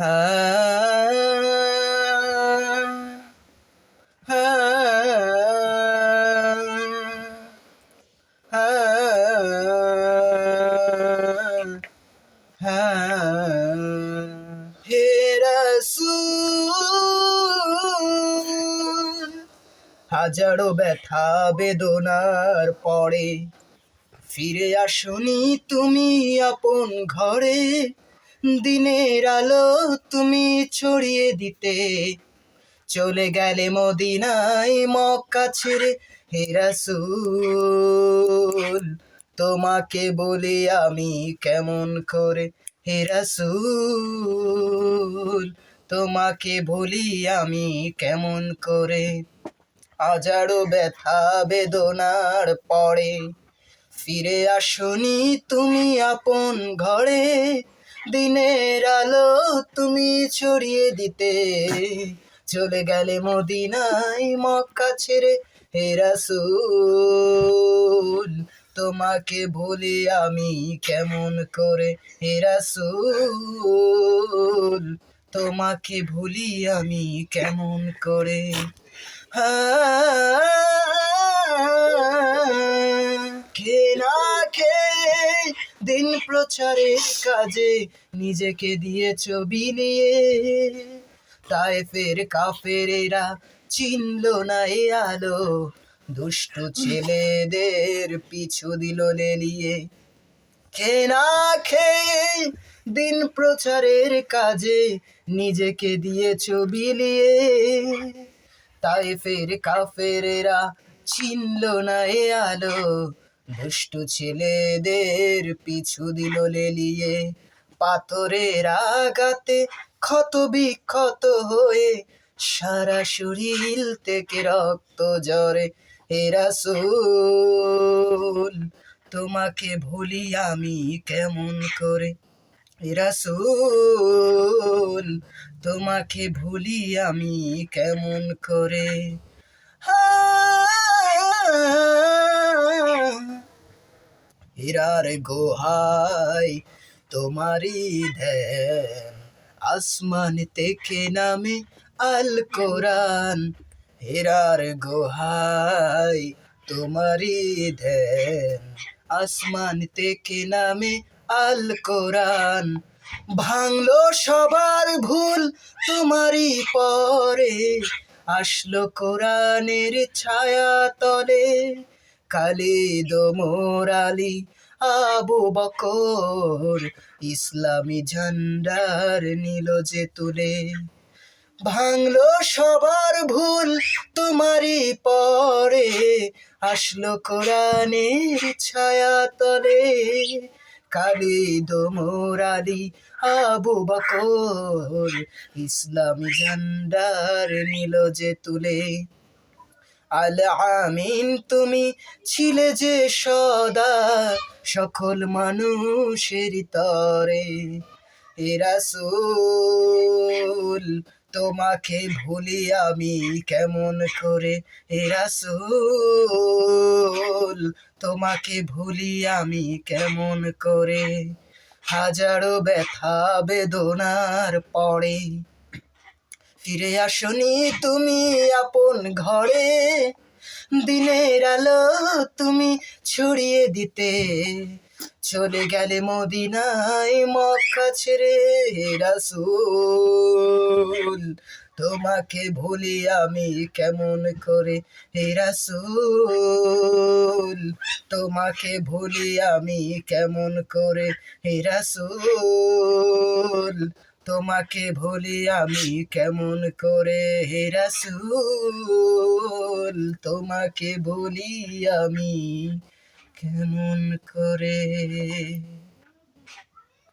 হা হা হা হা হে রাসূল, হাজারো ব্যথা বেদনার পরে ফিরে আসনি তুমি আপন ঘরে। দিনের আলো তুমি ছড়িয়ে দিতে চলে গেলে মদিনায় মক্কা ছেড়ে। হে রাসূল, তোমাকে বলি আমি কেমন করে। হে রাসূল, তোমাকে বলি আমি কেমন করে। হাজারো ব্যথা বেদনার পরে ফিরে আসনি তুমি আপন ঘরে। দিনের আলো তুমি ছড়িয়ে দিতে চলে গেলে মদিনায় মক্কা ছেড়ে। হে রাসূল, তোমাকে ভুলি আমি কেমন করে। হে রাসূল, তোমাকে ভুলি আমি কেমন করে। খে না খেয়ে দিন প্রচারের কাজে নিজেকে দিয়েছ বিলিয়ে। তায়েফের কাফেরেরা চিনল না এ আলো, দুষ্ট ছেলেদের পিছু দিল লেলিয়ে। খে না খেয়ে দিন প্রচারের কাজে নিজেকে দিয়েছ বিলিয়ে। তায়েফের কাফেরেরা চিনল না এ আলো, দুষ্ট ছেলেদের পিছু দিল লেলিয়ে। পাথরের আঘাতে ক্ষত বিক্ষত হয়ে সারা শরীর থেকে রক্ত ঝরে। হে রাসূল, তোমাকে ভুলি আমি কেমন করে। হে রাসূল, তোমাকে ভুলি আমি কেমন করে। হীরার গুহায় তোমারি ধ্যান, আসমান থেকে নামে আল কোরআন। হীরার গুহায় তোমারি ধ্যান, আসমান থেকে নামে আল কোরআন। ভাঙলো সবার ভুল তোমারই পরে, আসলো কোরআনের ছায়া তলে। খালিদ ওমর আলী আবু বকর ইসলামী ঝান্ডার নিল যে তুলে। ভাঙলো সবার ভুল তোমারই পরে, আসলো কোরআনের ছায়া তলে। খালিদ ওমর আলী আবু বকর ইসলামী ঝান্ডার নিল যে তুলে। আল আমিন তুমি ছিলে যে সদা সকল মানুষের তরে। হে রাসূল, তোমাকে ভুলি আমি কেমন করে। হে রাসূল, তোমাকে ভুলি আমি কেমন করে। হাজারো ব্যথা বেদনার পরে ফিরে আসনি তুমি আপন ঘরে। দিনের আলো তুমি ছড়িয়ে দিতে চলে গেলে মদিনায় মক্কা ছেড়ে। হে রাসূল, তোমাকে ভুলি আমি কেমন করে। হে রাসূল, তোমাকে ভুলি আমি কেমন করে। হে রাসূল, তোমাকে ভুলি আমি কেমন করে। হে রাসূল, তোমাকে ভুলি আমি কেমন করে।